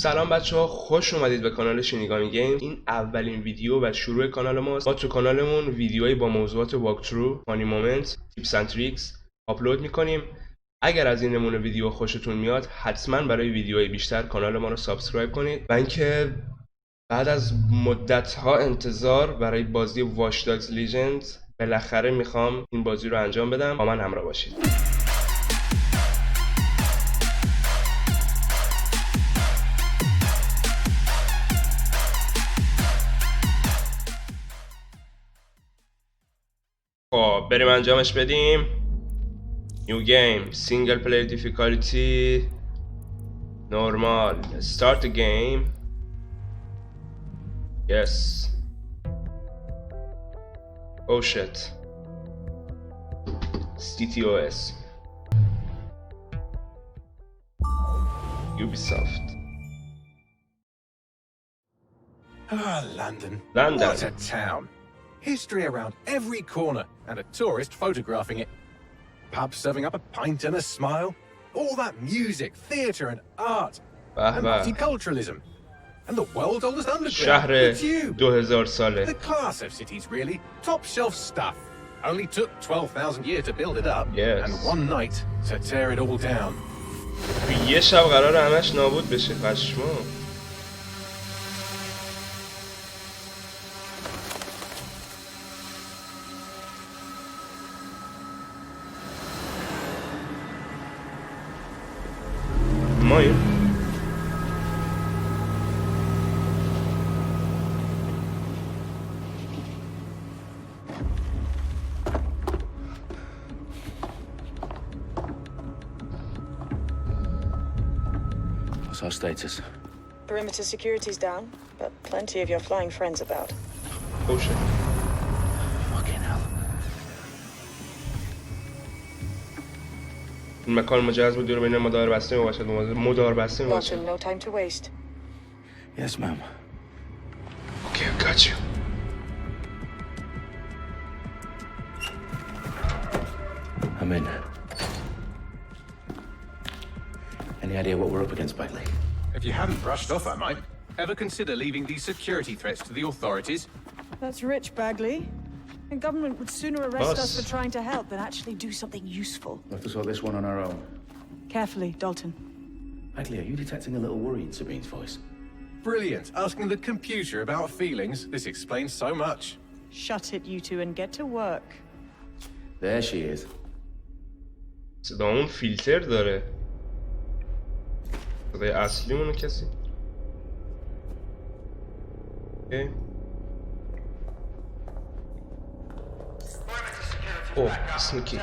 سلام بچه‌ها، خوش اومدید به کانال شینیگامی گیم. این اولین ویدیو و شروع کانال ماست. ما تو کانالمون ویدیوهایی با موضوعات واکترو، فانی مومنت، تیپس اند تریکس آپلود میکنیم. اگر از این نمونه ویدیو خوشتون میاد حتما برای ویدیوهای بیشتر کانال ما رو سابسکرایب کنید. و اینکه بعد از مدت‌ها انتظار برای بازی واچ داگز لیجندز بالاخره میخوام این بازی رو انجام بدم. با من همراه باشید. خب بریم انجامش بدیم. New game, single player difficulty, normal. Start the game. Yes. Oh shit. CTOS. Ubisoft. Ah, London. London. What a town. History around every corner and a tourist photographing it. Pubs serving up a pint and a smile. All that music, theatre and art. And multiculturalism. And the world's oldest underground. It's you. 2000 ساله. The class of cities, really. Top shelf stuff. Only took 12,000 years to build it up. Yes. And one night to tear it all down. یه شب قراره همش نابود بشه. پشمو. مایه What's our status? Perimeter security's down, but plenty of your flying friends about. Oh shit. Fucking hell. این مکان مجهز بود دور بین مدار بسته باشد. مدار بسته باشد. No time to waste. Yes, ma'am. Okay, I got you. I'm in. Any idea what we're up against, Bagley? If you hadn't brushed off, I might. Ever consider leaving these security threats to the authorities? That's rich, Bagley. The government would sooner arrest Boss. us for trying to help than actually do something useful. We'll have to sort this one on our own. Carefully, Dalton. Bagley, are you detecting a little worry in Sabine's voice? Brilliant. Asking the computer about feelings. This explains so much. Shut it, you two, and get to work. There she is. صدا اون فیلتر داره. صدای اصلی اونو کسی. اوکی. اوه سنیکی.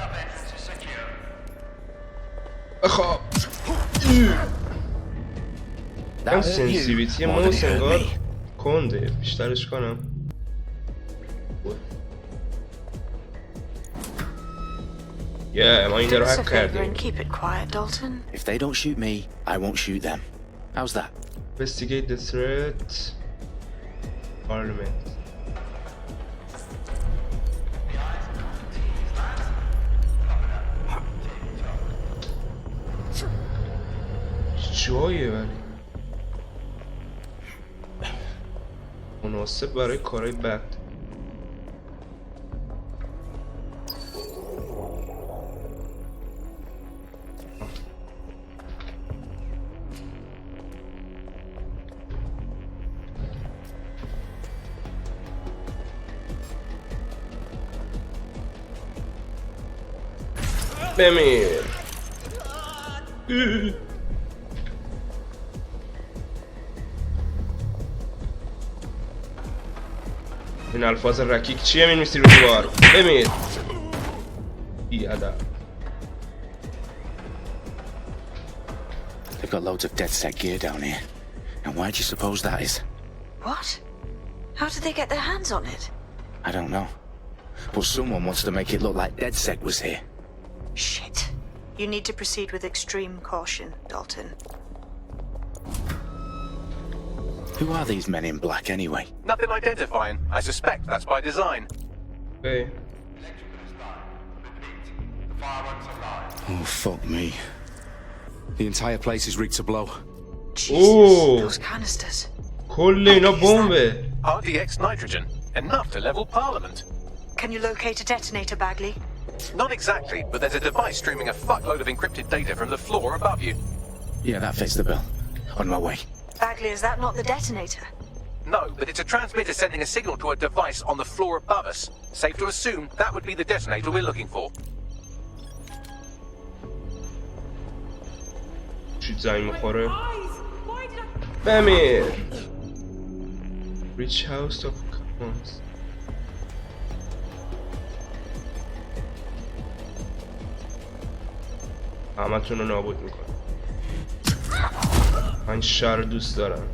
خب این سنسیویتی ماوس انگار کنده. بیشترش کنم. ما این رو حق کردیم. Keep it quiet, Dalton. If they don't shoot me, I won't shoot them. How's that? Investigate the threat. Parliament. جایه ولی مناسب برای کارهای بد. بمیر. این الفاظ رکیک چیه می‌نویسی رو دیوار؟ بمیر. بیادب. They've got loads of DedSec gear down here. And why do you suppose that is? What? How did they get their hands on it? I don't know. But someone wants to make it look like DedSec was here. Shit. You need to proceed with extreme caution, Dalton. Who are these men in black anyway? Nothing identifying. I suspect that's by design. Okay. Oh, fuck me. The entire place is rigged to blow. Jesus, those canisters. کل اینا بمبه. RDX nitrogen, enough to level Parliament. Can you locate a detonator, Bagley? Not exactly, but there's a device streaming a fuckload of encrypted data from the floor above you. Yeah, that fits the bill. On my way. Bagley, is that not the detonator? No, but it's a transmitter sending a signal to a device on the floor above us. Safe to assume that would be the detonator we're looking for. چی زنگ میخوره؟ بمیر. Rich house of commons. همتون رو نابود میکنم. من شر دوست دارم.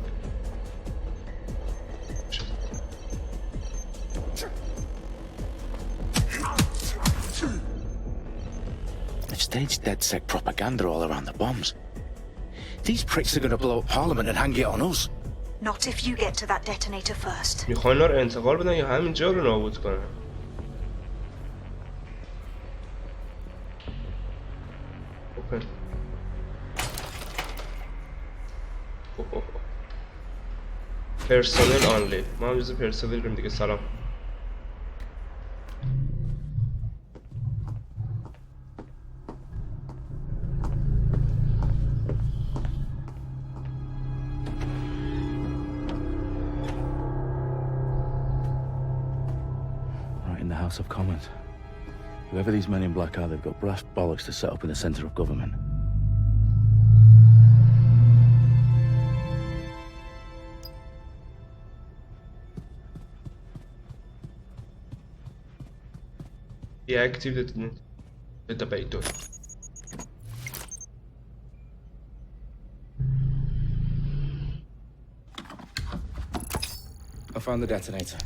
They've staged DedSec propaganda all around the bombs. These pricks are going to blow up Parliament and hang it on us. Not if you get to that detonator first. میخوان اینا رو انتقال بدن یا همینجا رو نابود کنن؟ اوپن. پرسونل آنلی. ما هم جز پرسونل داریم دیگه. سلام. Right in the House of Commons. Whoever these men in black are, they've got brass bollocks to set up in the centre of government. Deactive the detonator. I found the detonator.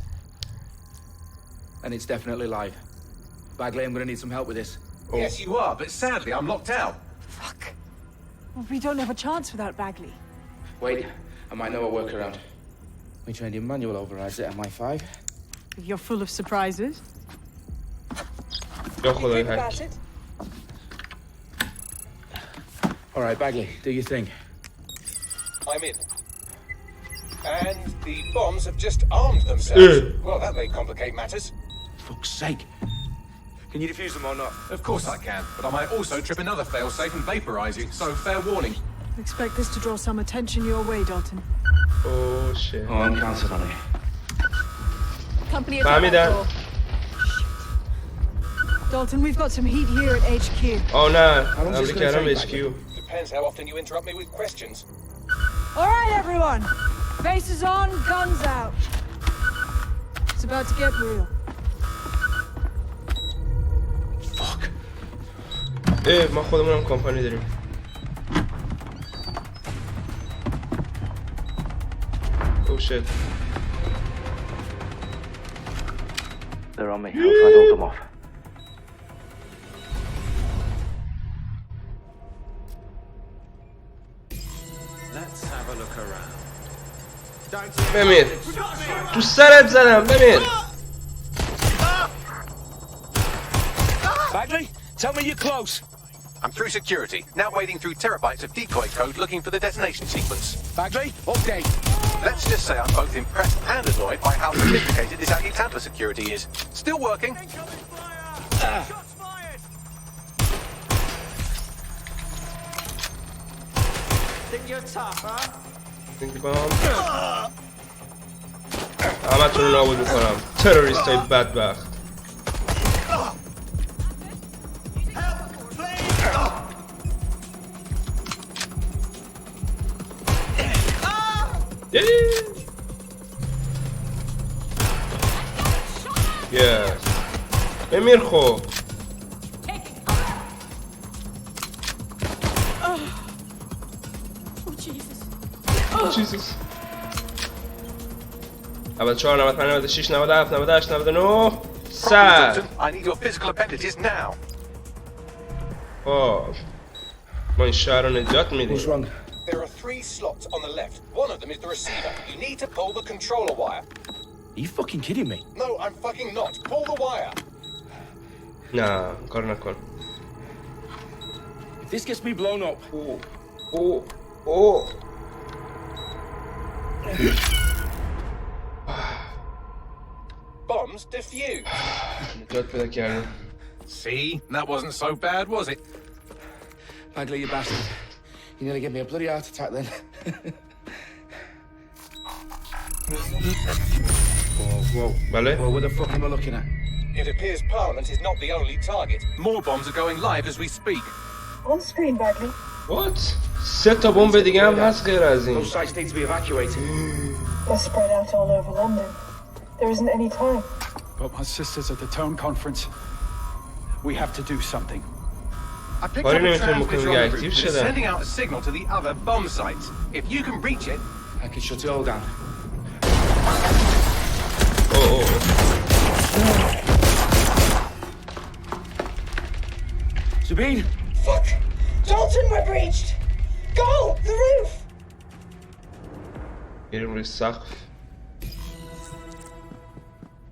And it's definitely live. Bagley, I'm gonna need some help with this. Oh. Yes, you are, but sadly I'm locked out. Fuck. Well, we don't have a chance without Bagley. Wait, I might know a workaround. We trained in manual overrides at MI5. You're full of surprises. یا خدای هک. Alright, Bagley, do your thing. I'm in. And the bombs have just armed themselves. Well, that may complicate matters. Fuck's sake. Can you defuse them or not? Of course I can, but I might also trip another failsafe and vaporize you, so fair warning. Expect this to draw some attention your way, Dalton. Oh shit. Oh, I'm counting on it. Company فهمیدم. Dalton, we've got some heat here at HQ. آه نه. How long's this حمله gonna کردم take, HQ. Depends how often you interrupt me with questions. All right, everyone. Faces on, guns out. It's about to get real. Fuck. ما خودمونم کمپانی داریم. Oh shit. They're on me. I'll try to hold them off. Let's have a look around. بمیر. تو سرت زدم بمیر. Bagley, tell me you're close. I'm through security, now wading through terabytes of decoy code looking for the detonation sequence. Bagley, update. Let's just say I'm both impressed and annoyed by how sophisticated this anti-tamper security is. Still working. Think you're tough, huh? Think bomb. همتون رو نابود میکنم. تروریست های بدبخت. Yes. بمیر خب. Jesus. 94, 95, 96, 97, 98, 99. Sad. I need your physical appendages now. Oh. ما این شهر رو نجات میدیم. What's wrong? There are 3 slots on the left. One of them is the receiver. You need to pull the controller wire. Are you fucking kidding me? No, I'm fucking not. Pull the wire. نه کار نکن. If this gets me blown up. اوه Bombs defused. نجات پیدا کردیم. See, that wasn't so bad, was it? Bagley, you bastard. You nearly gave me a bloody heart attack then. Whoa. بله. Well, what the fuck am I looking at? It appears Parliament is not the only target. More bombs are going live as we speak. On screen, Bagley. What? 3 تا بمب دیگه هم هست غیر از این. Those sites need to be evacuated. They're spread out all over London. There isn't any time. But my sister's at the town conference. We have to do something. I picked Why up a didn't we transmitter make on it the roof active, that's should I? sending out a signal to the other bomb sites. If you can reach it... I can shut it all down. Oh. Sabine! Fuck! Dalton, we're breached! Go! The roof! بریم روی سقف.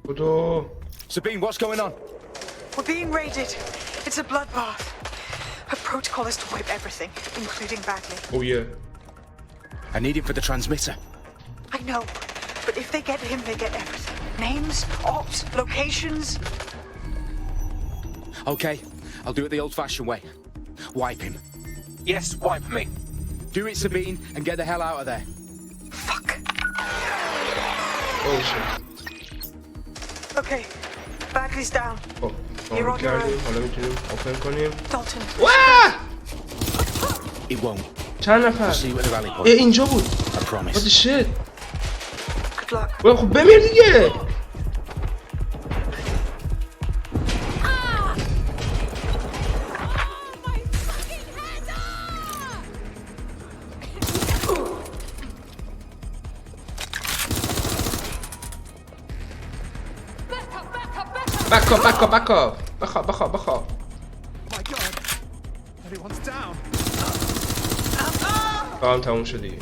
بودو. Sabine, what's going on? We're being raided. It's a bloodbath. Her protocol is to wipe everything, including Bagley. Oh yeah. I need him for the transmitter. I know, but if they get him, they get everything. Names, ops, locations. Okay, I'll do it the old-fashioned way. Wipe him. Yes, wipe me. Do it, Sabine, and get the hell out of there. Fuck. Oh shit. Okay, Bagley's down. خب You're on your own. حالا میتونیم اوپن کنیم. Dalton. واه! It won't. چند نفر؟ See you at the rally point. اینجا بود. I What promise. the shit? Good luck. خب بمیر دیگه. Back up. بخواب. My God! Everyone's down. کام تموم شد دیگه.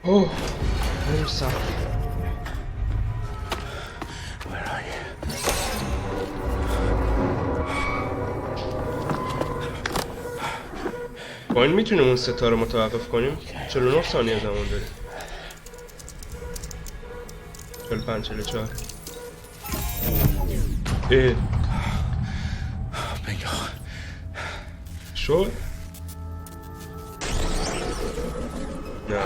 اوه بریم سقف. Where are you? با این میتونیم اون ستاره متوقف کنیم. 49 ثانیه زمان داریم. 45 44. Bingo. شد؟ نه.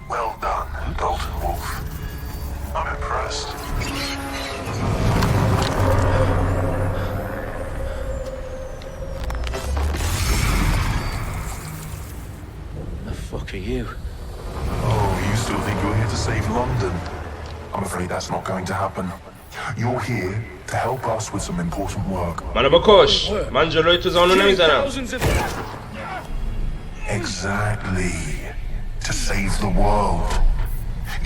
Well done, Dalton Wolf. I'm impressed. The fuck are you? Oh, you still think you're here to save London? I'm afraid that's not going to happen. You're here to help us with some important work. منو بکش. من جلوی تو زانو نمیزنم. Exactly. To save the world.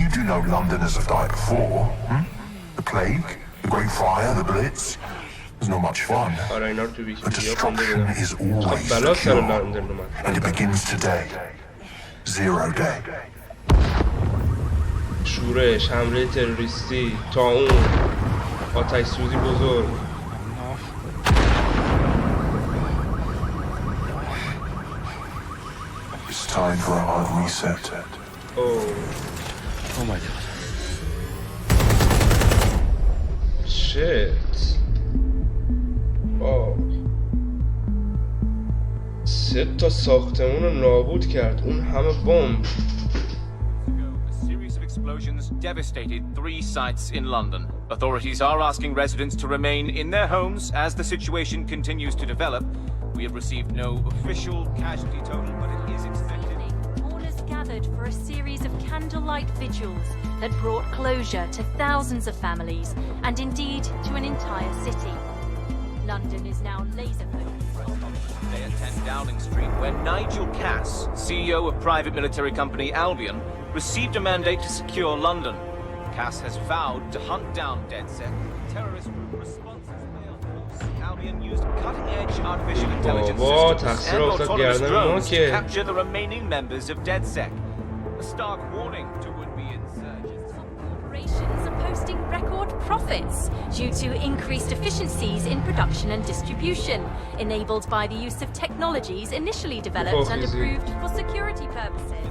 You do know Londoners have died before, hmm? The plague, the Great Fire, the Blitz. It's not much fun. آره اینا رو تو But ویکی‌پدیا خونده destruction بودم. is always بلا سر secure. لندن اومد. And it begins today. Zero day. شورش، حمله تروریستی، طاعون، آتش سوزی بزرگ. It's time for a hard reset. Oh my God. Shit. سه تا ساختمون رو نابود کرد. اون همه بمب. A series of explosions devastated 3 sites in London. Authorities are asking residents to remain in their homes as the situation continues to develop. We have received no official casualty total, but it is expected. Mourners gathered for a series of candlelight vigils that brought closure to thousands of families and indeed to an entire city. London is now laser-focused. Today at 10 Downing Street, where Nigel Cass, CEO of private military company Albion, received a mandate to secure London. Cass has vowed to hunt down DedSec, terrorist group responses. Albion Albion used cutting-edge artificial intelligence بابا systems تقصیر and افتاد autonomous گردن ما drones to که capture the remaining members of DedSec. A stark warning to would-be insurgents. Corporations are posting record profits due to increased efficiencies in production and distribution, enabled by the use of technologies initially developed and approved for security purposes.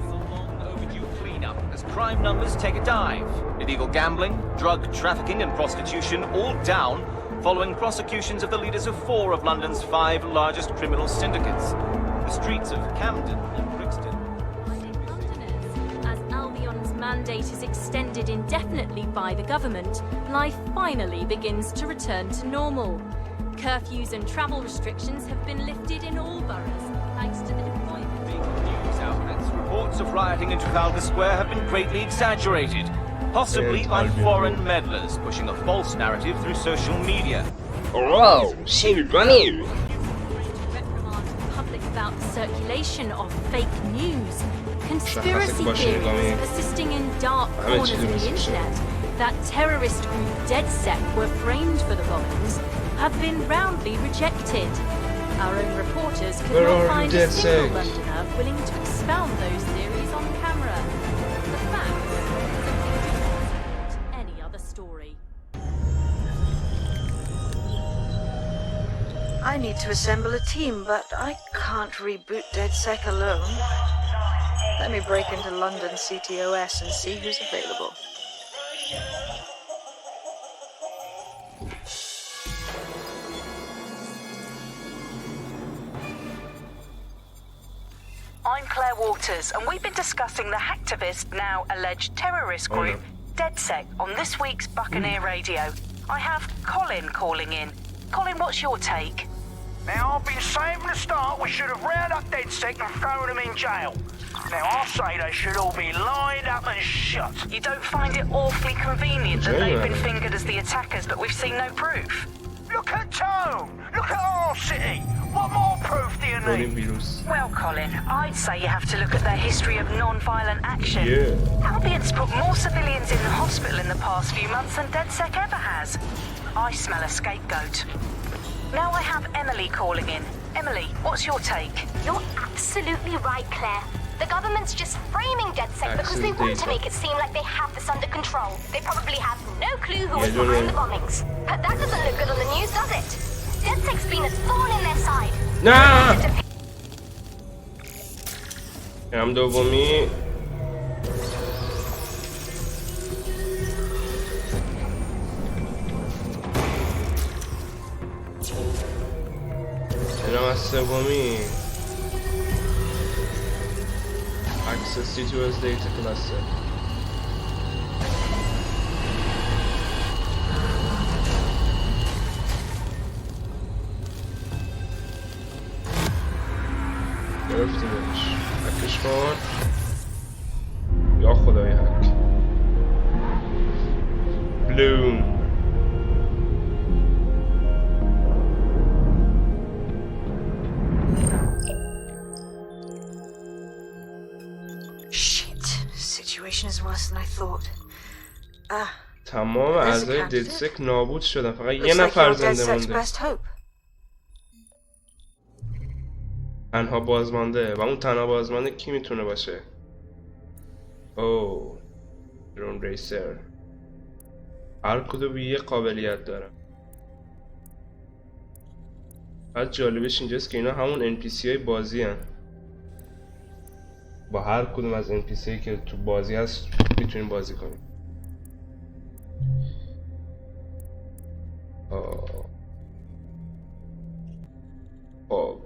Cleanup as crime numbers take a dive. Illegal gambling, drug trafficking and prostitution all down following prosecutions of the leaders of 4 of London's 5 largest criminal syndicates. The streets of Camden and Brixton. Londoners, as Albion's mandate is extended indefinitely by the government, life finally begins to return to normal. Curfews and travel restrictions have been lifted in all boroughs thanks to the deployment. News outlets, reports of rioting in Trafalgar Square have been greatly exaggerated, possibly by foreign meddlers pushing a false narrative through social media. Wow, she running. Reprimand the public about the circulation of fake news. Conspiracy theories persisting in dark corners of the internet that terrorist group DedSec were framed for the bombings have been roundly rejected. Our own reporters could not find a single Londoner willing to expound those theories on camera. The facts are any other story. I need to assemble a team, but I can't reboot DedSec alone. Let me break into London CTOS and see who's available. I'm Claire Waters, and we've been discussing the hacktivist, now alleged terrorist group, DedSec, on this week's Buccaneer Radio. I have Colin calling in. Colin, what's your take? Now, I've been saying from the start we should have rounded up DedSec and thrown them in jail. Now, I say they should all be lined up and shot. You don't find it awfully convenient that they've been fingered as the attackers, but we've seen no proof? Look at Tone! Look at our city! What more proof do you need? Well, Colin, I'd say you have to look at their history of non-violent action. Albion's put more civilians in the hospital in the past few months than DedSec ever has. I smell a scapegoat. Now I have Emily calling in. Emily, what's your take? You're absolutely right, Claire. The government's just framing DedSec because they want to make it seem like they have this under control. They probably have no clue who was behind the bombings. But that doesn't look good on the news, does it? DedSec's been a thorn in their side. هم دومی اینم از سومی Access CTOS data cluster. گرفتیمش. هکش کن. یا خدای هک. بلوم. Is worse than I thought. تمام اعضای ددسک نابود شدن. فقط یه نفر زنده مونده. تنها بازمانده و اون تنها بازمانده کی میتونه باشه؟ اوه درون ریسر. هر کدوم یه قابلیت داره. بعد جالبش اینجاست که اینا همون NPC های بازی هن. با هر کدوم از NPC که تو بازی هست میتونیم بازی کنیم.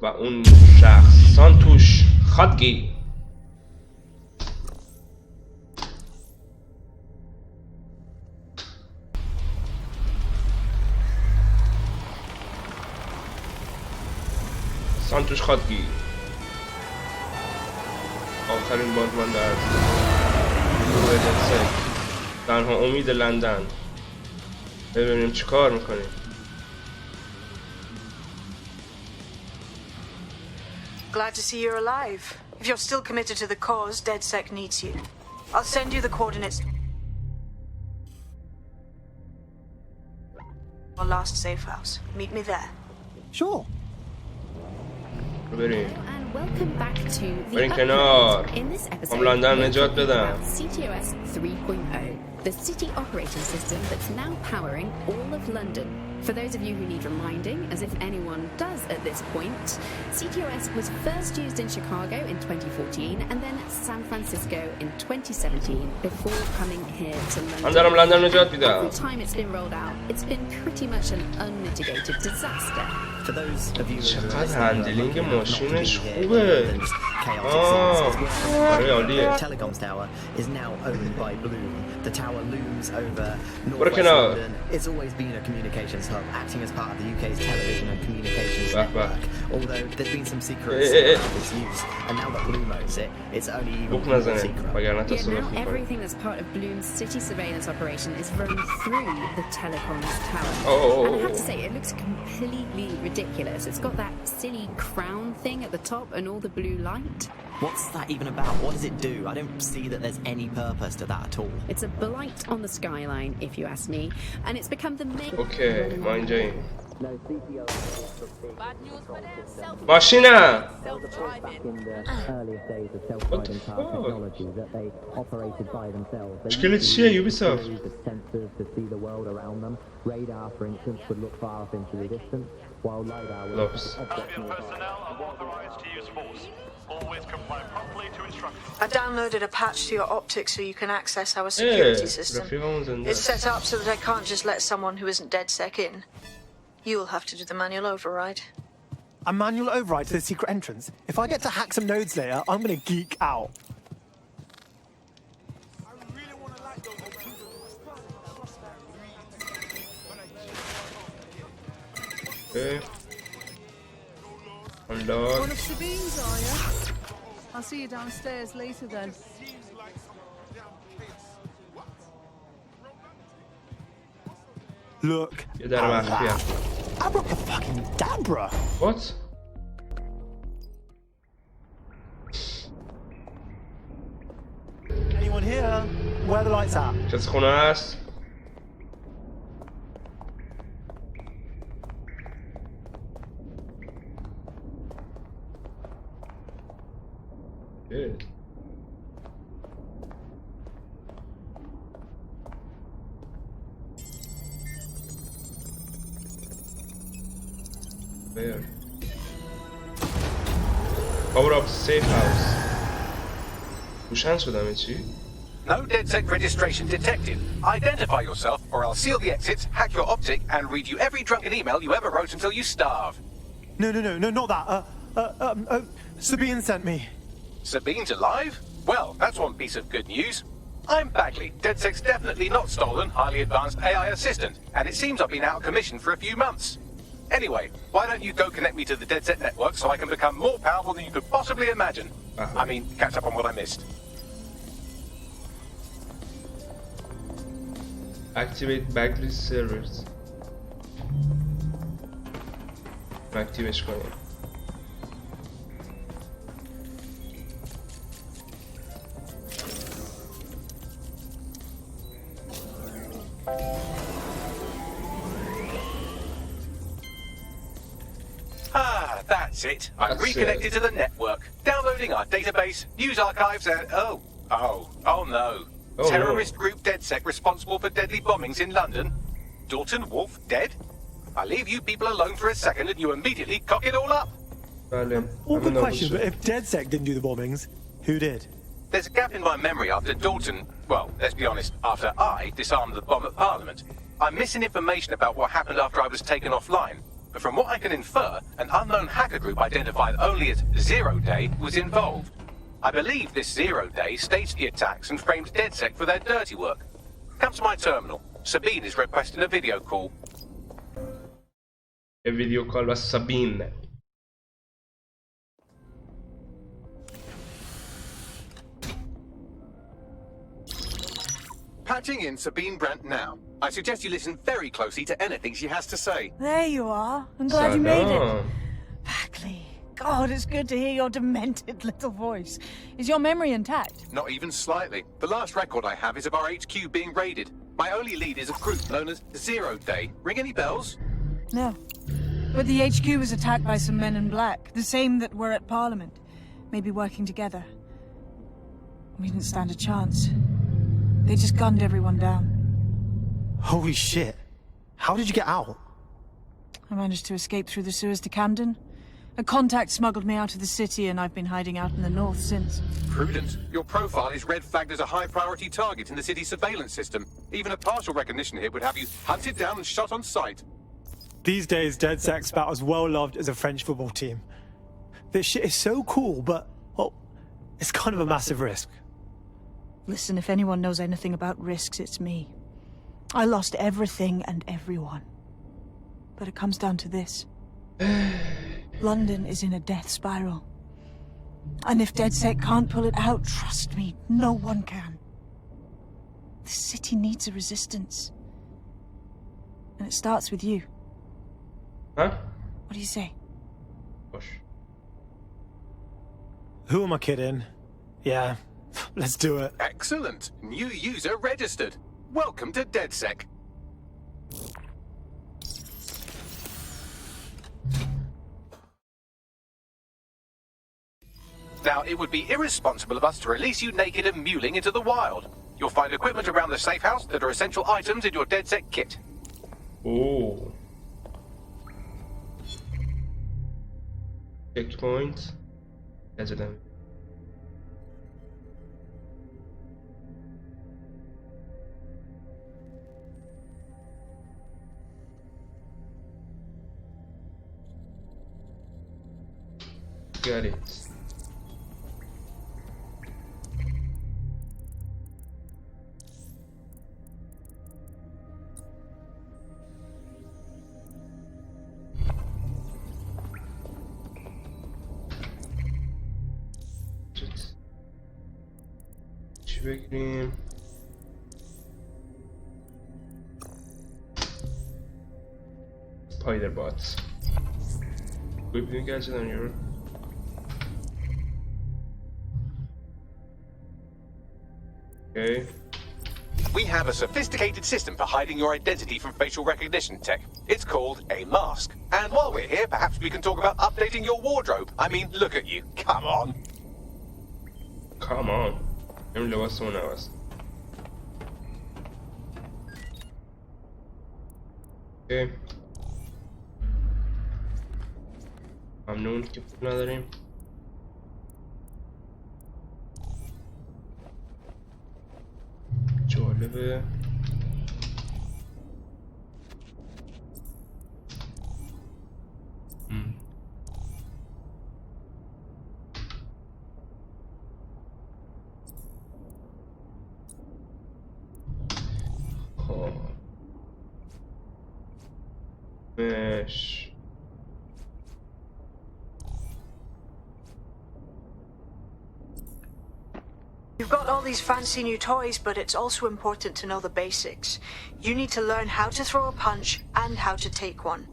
و اون شخص سانتوش خادگی. سانتوش خادگی آخرین بازمانده از گروه ددسک، تنها امید لندن. ببینیم چی کار میکنیم. Glad to see you're alive. If you're still committed to the cause, DedSec needs you. I'll send you the coordinates. Our last safe house. Meet me there. Sure. بریم کنار. هم لندن نجات بدم. CTOS 3.0, the city operating system that's now powering all of London. For those of you who need reminding, as if anyone does at this point, CTOS was first used in Chicago in 2014 and then San Francisco in 2017 before coming here to London. Every time it's been rolled out, it's been pretty much an unmitigated disaster. For those of you who چقدر هندلینگ ماشینش خوبه. Telecom's tower is now owned by Bloom. The tower looms over northwest London. It's always been a communications hub, acting as part of the UK's television and communications network. Although there's been some secrets about its use, and now that Bloom owns it, it's only even more secret. Yeah, now everything that's part of Bloom's city surveillance operation is run through the Telecom's tower. And I have to say, it looks completely ridiculous. It's got that silly crown thing at the top and all the blue light. What's that even about? What does it do? I don't see that there's any purpose to that at all. It's a blight on the skyline, if you ask me, and it's become the main... Okay, mind you. Machina! What the fuck? مشكلة چیه Ubisoft? Sensors to see the world around them. Radar, for instance, would look far off into the distance, while LiDAR would... personnel are authorized to use force. Always comply promptly to instructions. I downloaded a patch to your optics so you can access our security system. It's set up so that I can't just let someone who isn't DedSec in. You'll have to do the manual override. A manual override to the secret entrance? If I get to hack some nodes later, I'm gonna geek out. Okay. Unlock. One of Sabine's, are you? I'll see you downstairs later then. Look. Abracadabra. What? Anyone here? Where are the lights at? Just خونه است. Good. There. Power up safe house. گوشن شدم چی؟ No DedSec registration detected. Identify yourself, or I'll seal the exits, hack your optic, and read you every drunken email you ever wrote until you starve. No, not that. Sabine sent me. Sabine's alive? Well, that's one piece of good news. I'm Bagley, DedSec's definitely not stolen, highly advanced AI assistant, and it seems I've been out of commission for a few months. Anyway, why don't you go connect me to the DedSec network so I can become more powerful than you could possibly imagine? I mean, catch up on what I missed. Activate Bagley's servers. اکتیوش کنیم. That's it. I'm reconnected to the network, downloading our database, news archives, and oh no. Terrorist group DedSec responsible for deadly bombings in London. Dalton Wolf dead? I leave you people alone for a second and you immediately cock it all up. Awkward question, but if DedSec didn't do the bombings, who did? There's a gap in my memory after Dalton, well, let's be honest, after I disarmed the bomb at Parliament. I'm missing information about what happened after I was taken offline. But from what I can infer, an unknown hacker group identified only as Zero Day was involved. I believe this Zero Day staged the attacks and framed DedSec for their dirty work. Come to my terminal. Sabine is requesting a video call. A video call with Sabine. Patching in Sabine Brandt now. I suggest you listen very closely to anything she has to say. There you are. I'm glad you made it. Bagley. God, it's good to hear your demented little voice. Is your memory intact? Not even slightly. The last record I have is of our HQ being raided. My only lead is a group known as Zero Day. Ring any bells? No. But the HQ was attacked by some men in black, the same that were at Parliament, maybe working together. We didn't stand a chance. They just gunned everyone down. Holy shit. How did you get out? I managed to escape through the sewers to Camden. A contact smuggled me out of the city, and I've been hiding out in the north since. Prudent. Your profile is red flagged as a high-priority target in the city's surveillance system. Even a partial recognition hit would have you hunted down and shot on sight. These days, DedSec's about as well loved as a French football team. This shit is so cool, but, well, it's kind of a massive risk. Listen, if anyone knows anything about risks, it's me. I lost everything and everyone. But it comes down to this. London is in a death spiral. And if DedSec can't pull it out, trust me, no one can. The city needs a resistance. And it starts with you. Huh? What do you say? Gosh. Who am I kidding? Yeah, let's do it. Excellent. New user registered. Welcome to DedSec. Now, it would be irresponsible of us to release you naked and mewling into the wild. You'll find equipment around the safe house that are essential items in your DedSec kit. Oh. Checkpoint. Resident. Got it. چی بگیریم؟ سپایدر بات ببینیم که چه داریم. Okay. We have a sophisticated system for hiding your identity from facial recognition tech. It's called a mask. And while we're here, perhaps we can talk about updating your wardrobe. I mean, look at you. Come on. Come on. این لباس اون هست. Okay. ممنون که پول نداریم. جالبه. مش You've got all these fancy new toys, but it's also important to know the basics. You need to learn how to throw a punch and how to take one.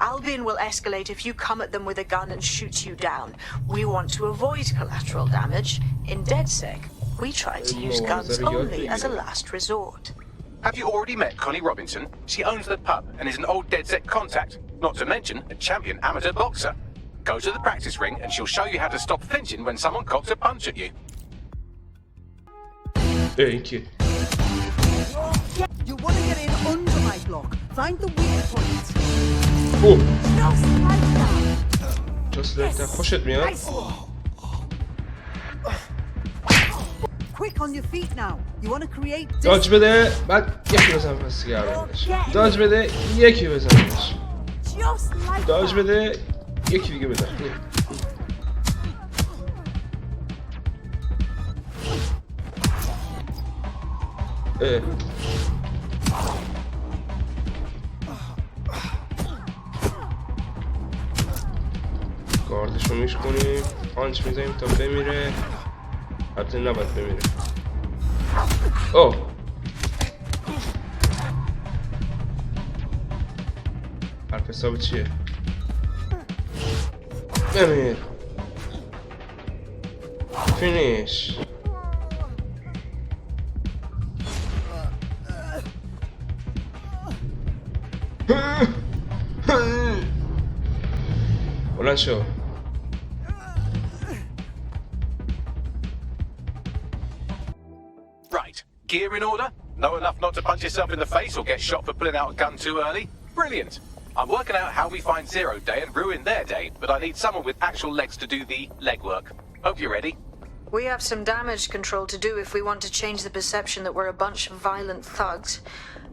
Albion will escalate if you come at them with a gun and shoot you down. We want to avoid collateral damage. In DedSec, we try to use guns only as a last resort. Have you already met Connie Robinson? She owns the pub and is an old DedSec contact, not to mention a champion amateur boxer. Go to the practice ring and she'll show you how to stop flinching when someone cocks a punch at you. Thank you. You want to get in under my block. Find the weak points. Oh. Just like that. Just like that. خوشت میاد؟ Quick on your feet now. You want to create. داج بده بعد یکی بزن پس گردنش. داج بده یکی بزنش. داج بده یکی دیگه بزن. گاردشو میشکنیم پانچ میزنیم تا بمیره حتی نباید بمیره اوه حرف حساب چیه بمیر فینیش بلند شو. Right. Gear in order? Know enough not to punch yourself in the face or get shot for pulling out a gun too early? Brilliant. I'm working out how we find Zero Day and ruin their day, but I need someone with actual legs to do the legwork. Hope you're ready. We have some damage control to do if we want to change the perception that we're a bunch of violent thugs.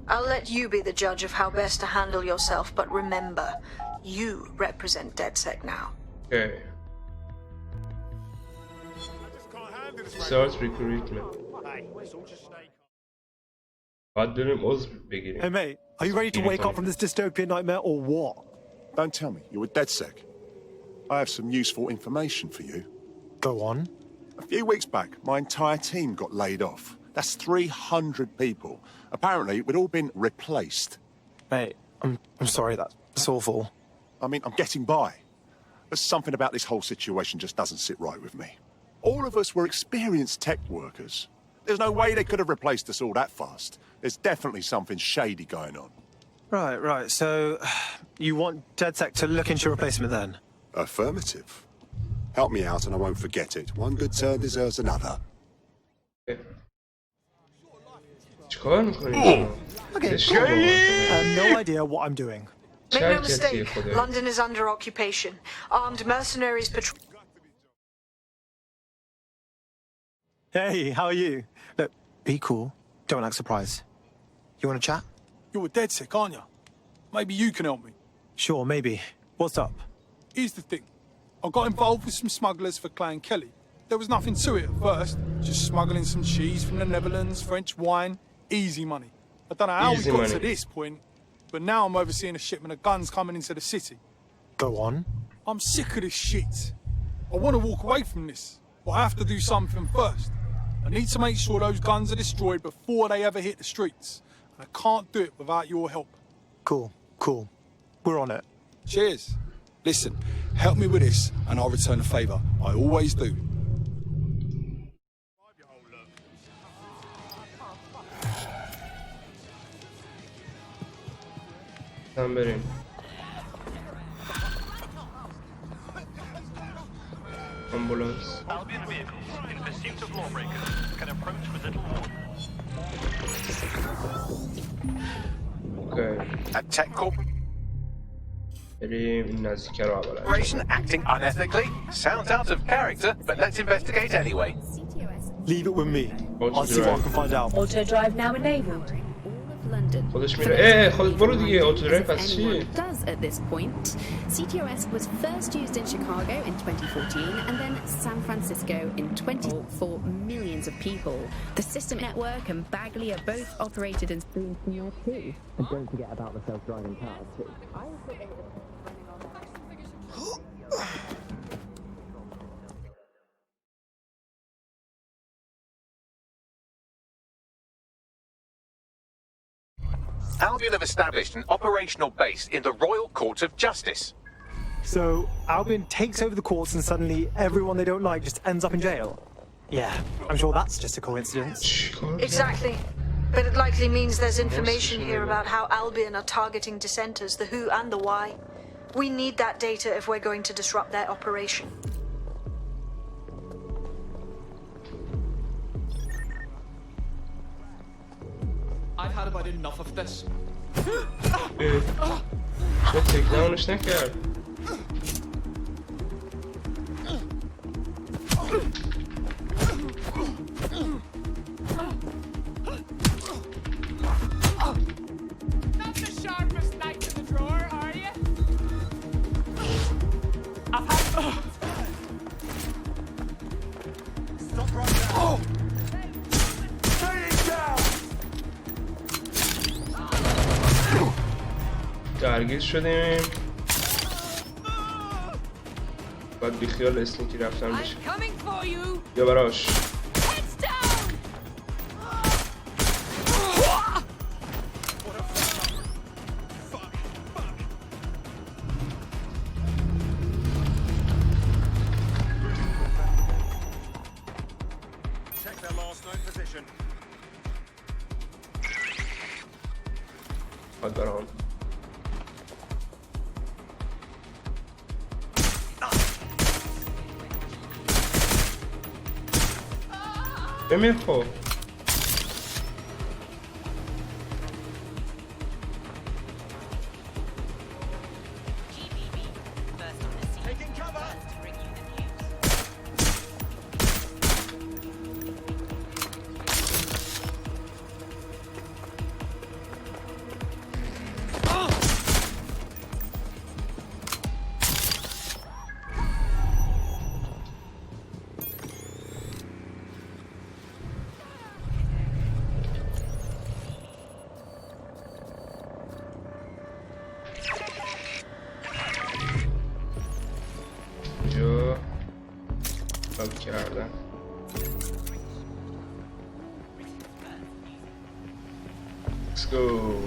I'll let you be the judge of how best to handle yourself, but remember, you represent DedSec now. Okay. Start recruitment. Hey mate, are you ready to wake up from this dystopian nightmare or what? Don't tell me, you're with DedSec. I have some useful information for you. Go on. A few weeks back, my entire team got laid off. That's 300 people. Apparently, we'd all been replaced. Mate, I'm sorry, that's awful. I mean, I'm getting by. But something about this whole situation just doesn't sit right with me. All of us were experienced tech workers. There's no way they could have replaced us all that fast. There's definitely something shady going on. Right. So, you want DedSec to look into your replacement then? Affirmative. Help me out and I won't forget it. One good turn deserves another. Okay, cool. No idea what I'm doing. Make no mistake, London is under occupation. Armed mercenaries patrol. Hey, how are you? Look, be cool. Don't act surprised. You want to chat? You're a DedSec, aren't you? Maybe you can help me. Sure, maybe. What's up? Here's the thing. I got involved with some smugglers for Clay and Kelly. There was nothing to it at first. Just smuggling some cheese from the Netherlands, French wine, easy money. I don't know how we got to this point, but now I'm overseeing a shipment of guns coming into the city. Go on. I'm sick of this shit. I want to walk away from this, but I have to do something first. I need to make sure those guns are destroyed before they ever hit the streets. And I can't do it without your help. Cool. We're on it. Cheers. Listen, help me with this and I'll return a favour. I always do. بریم. Ambulance. Albion vehicles in pursuit of lawbreakers can approach with little warning. Okay. At Tech Corp. بریم این نزدیکه رو اول. Operation acting unethically? Sounds out of character, but let's investigate anyway. Leave it with me. I'll see what I can find out. Auto drive now enabled. خودش میره. خودش برو دیگه. اوتو درایو پس چی؟ Does at this point. CTOS was first used in Chicago in 2014 and then San Francisco in 20 for millions of people. The system network and Bagley are both operated in New York too. And don't forget about the self-driving cars too. Albion have established an operational base in the Royal Court of Justice. So, Albion takes over the courts and suddenly everyone they don't like just ends up in jail? Yeah, I'm sure that's just a coincidence. Exactly. But it likely means there's information here about how Albion are targeting dissenters, the who and the why. We need that data if we're going to disrupt their operation. I've had about enough of this. چه تکداونش نکرد. Not the sharpest knife in the drawer, are you? I've had... Stop right now! درگیر شدیم. باید بیخیال اسنیکی رفتن بشه. یا براش. باید برام. بمیر خب. کردن Let's go.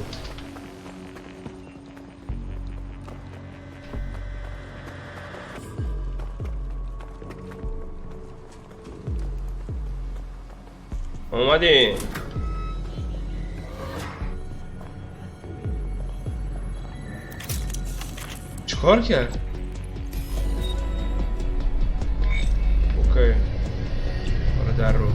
آمدید. چیکار کرد؟ اوکی. حالا در رو.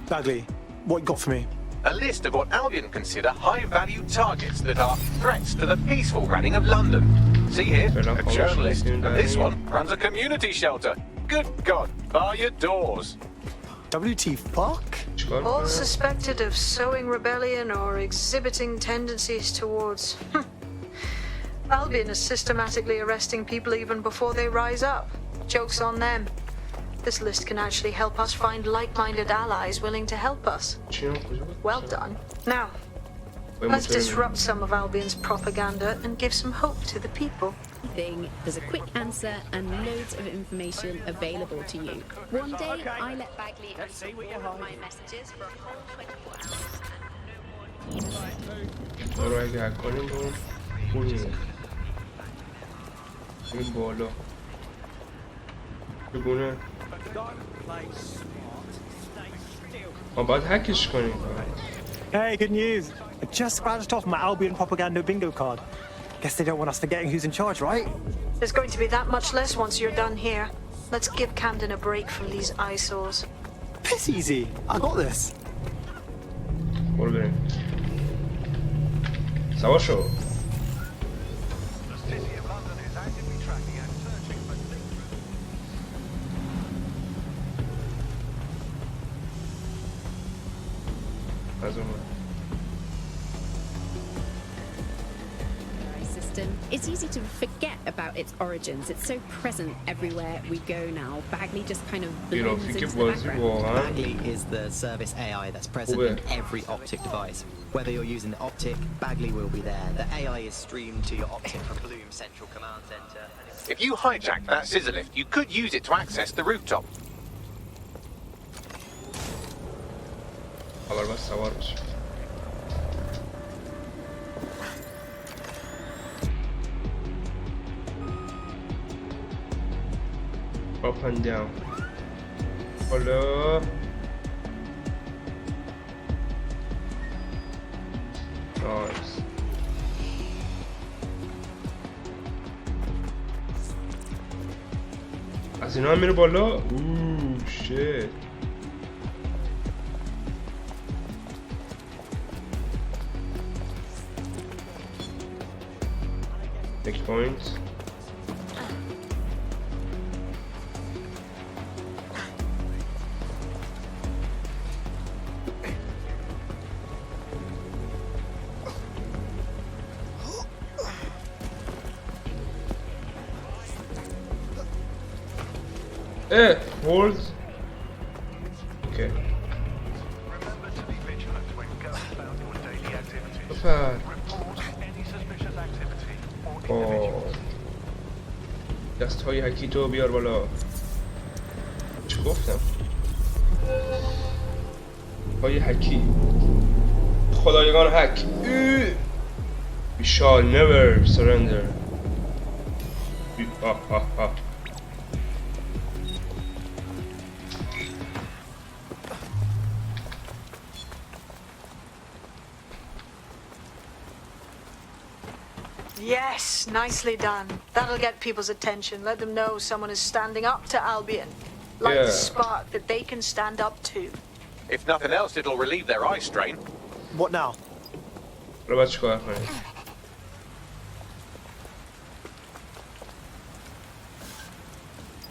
Bagley, what you got for me? A list of what Albion consider high-value targets that are threats to the peaceful running of London. See here, a journalist, and this one runs a community shelter. Good God, bar your doors. WT fuck? All suspected of sowing rebellion or exhibiting tendencies towards... Albion is systematically arresting people even before they rise up. Joke's on them. This list can actually help us find like-minded allies willing to help us. Well done. Now, let's disrupt some of Albion's propaganda and give some hope to the people. There's a quick answer and loads of information available to you. One day, I let Bagley record all my messages for a whole 24 hours. بگونه ما باید هکش کنیم. Hey, good news. I just scratched off my Albion propaganda bingo card. Guess they don't want us forgetting who's in charge, right? There's going to be that much less once you're done here. Let's give Camden a break from these eyesores. Piss easy. I got this. برو بریم. سوار شو. It's easy to forget about its origins. It's so present everywhere we go now. Bagley just kind of blends into the background. Bagley is the service AI that's present in every optic device. Whether you're using the optic, Bagley will be there. The AI is streamed to your optic from Bloom Central Command Center. If you hijack that scissor lift, you could use it to access the rooftop. Up and down. Hello. Nice. از اینا هم میره بالا. اوه شیت. Next point. Hold. Okay. Remember to be vigilant when going about your daily activities. Report any suspicious activity or دست‌های هکی تو بیار بالا. چی گفتم؟ های هکی. خدایگان هک. We shall never surrender. Yes, nicely done. That'll get people's attention. Let them know someone is standing up to Albion. Like the spark that they can stand up to. If nothing else, it'll relieve their eye strain. What now?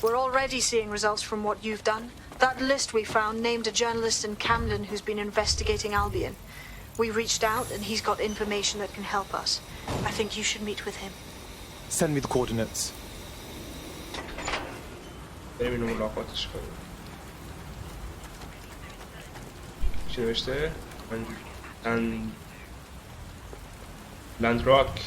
We're already seeing results from what you've done. That list we found named a journalist in Camden who's been investigating Albion. We reached out and he's got information that can help us. I think you should meet with him. Send me the coordinates. بریم اینو ملاقاتش کنیم. چی نوشته؟ لند راک.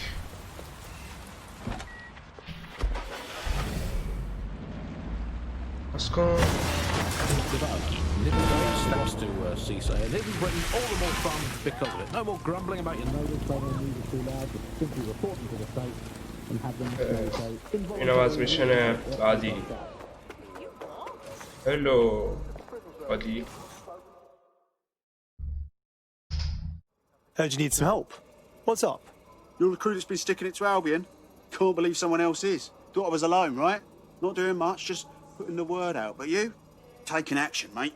Let's go. Steps to Seaside. This is bringing all the more fun because of it. No more grumbling about your neighbours playing their music too loud, but simply reporting to the state and have them say. اینو از میشن بعدی. Hello, buddy. Heard you need some help. What's up? You're the crew that's been sticking it to Albion. Can't believe someone else is. Thought I was alone, right? Not doing much, just putting the word out. But you? Taking action, mate.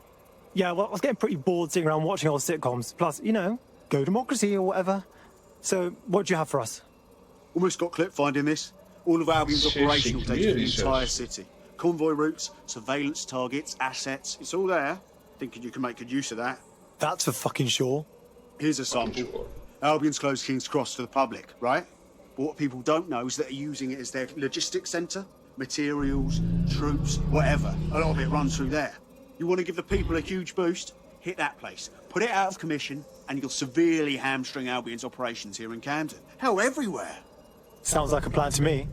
Yeah, well, I was getting pretty bored sitting around watching old sitcoms. Plus, you know, go democracy or whatever. So, what do you have for us? Almost got clip finding this. All of Albion's operational data for the entire city. Convoy routes, surveillance targets, assets. It's all there. Thinking you can make good use of that. That's for fucking sure. Here's a sample. Albion's closed King's Cross to the public, right? But what people don't know is that they're using it as their logistics centre. Materials, troops, whatever. A lot of it runs through there. You want to give the people a huge boost? Hit that place. Put it out of commission, and you'll severely hamstring Albion's operations here in Camden. Hell, everywhere. Sounds like a plan to me.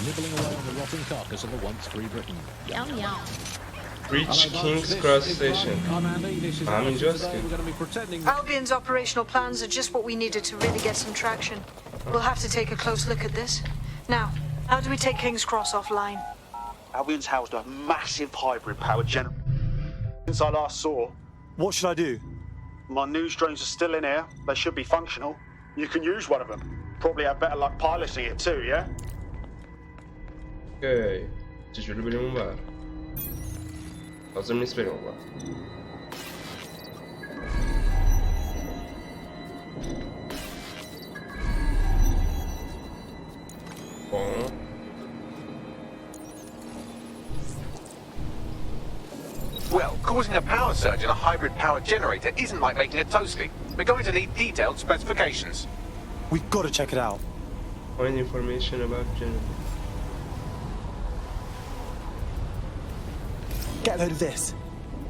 Nibbling away on the rotting carcass of the once free Britain. Yum yum. Reach King's Cross Station. I'm in Justin. Albion's operational plans are just what we needed to really get some traction. We'll have to take a close look at this. Now, how do we take King's Cross offline? Albion's housed a massive hybrid powered generator. Since I last saw. What should I do? My news drones are still in here. They should be functional. You can use one of them. Probably have better luck piloting it too, yeah? Okay. چجوری بریم اون بر؟ لازم نیست بریم اون بر. Well, causing a power surge in a hybrid power generator isn't like making a toasty. We're going to need detailed specifications. We've got to check it out. Find information about generator. Get a load of this.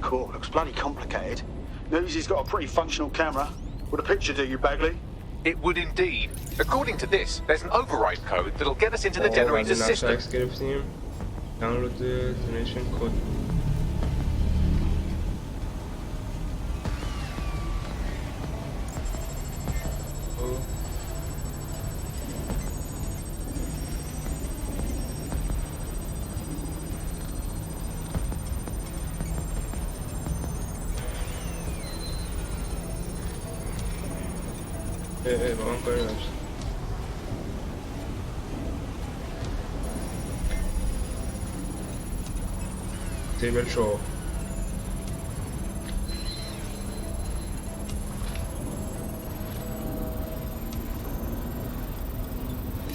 Cool, looks bloody complicated. News he's got a pretty functional camera. Would a picture do you, Bagley? It would indeed. According to this, there's an override code that'll get us into the generator's system. Download the donation code. Vamos a correr. Table show.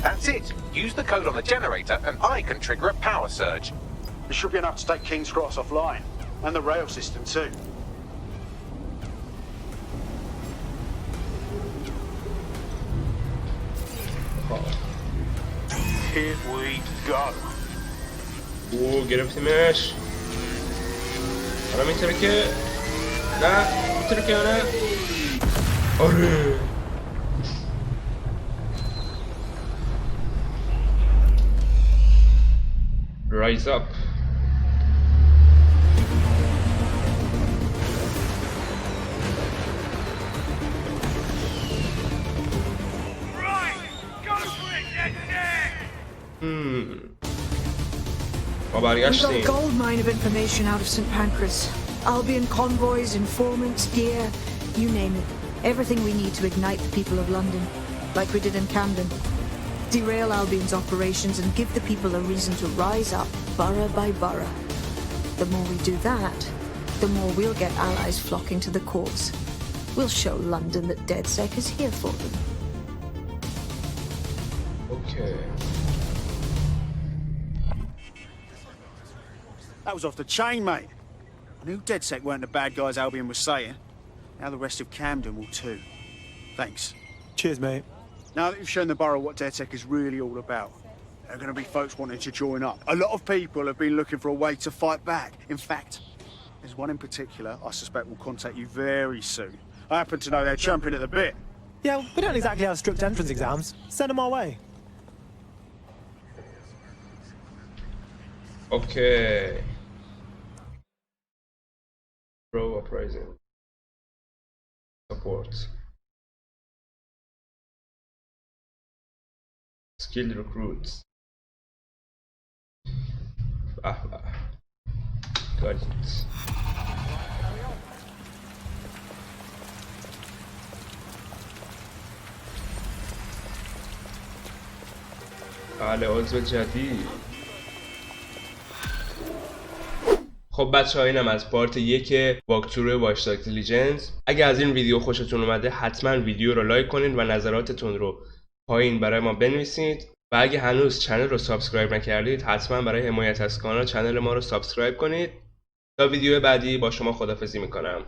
That's it. Use the code on the generator and I can trigger a power surge. It should be enough to take King's Cross offline. And the rail system too. Here we go. گرفتیمش. حالا میترکه. نه میترکه یا نه. آره. Rise up. Right, go for it, Dead Set! We've got a gold mine of information out of St. Pancras. Albion convoys, informants, gear, you name it. Everything we need to ignite the people of London, like we did in Camden. Derail Albion's operations and give the people a reason to rise up, borough by borough. The more we do that, the more we'll get allies flocking to the courts. We'll show London that DedSec is here for them. Okay. That was off the chain, mate. I knew DedSec weren't the bad guys Albion was saying. Now the rest of Camden will too. Thanks. Cheers, mate. Now that you've shown the borough what DedSec is really all about, there are going to be folks wanting to join up. A lot of people have been looking for a way to fight back. In fact, there's one in particular I suspect will contact you very soon. I happen to know they're champing at the bit. Yeah, we don't exactly have strict entrance exams. Send them our way. Okay. Pro uprising. Support. Skilled recruits. Got it. بله عضو جدید. خب بچه ها اینم از پارت 1 واکتور واچ داگز لیجندز. اگه از این ویدیو خوشتون اومده حتما ویدیو رو لایک کنید و نظراتتون رو پایین برای ما بنویسید و اگه هنوز چنل رو سابسکرایب نکردید حتما برای حمایت از کانال چنل ما رو سابسکرایب کنید. تا ویدیو بعدی با شما خداحافظی میکنم.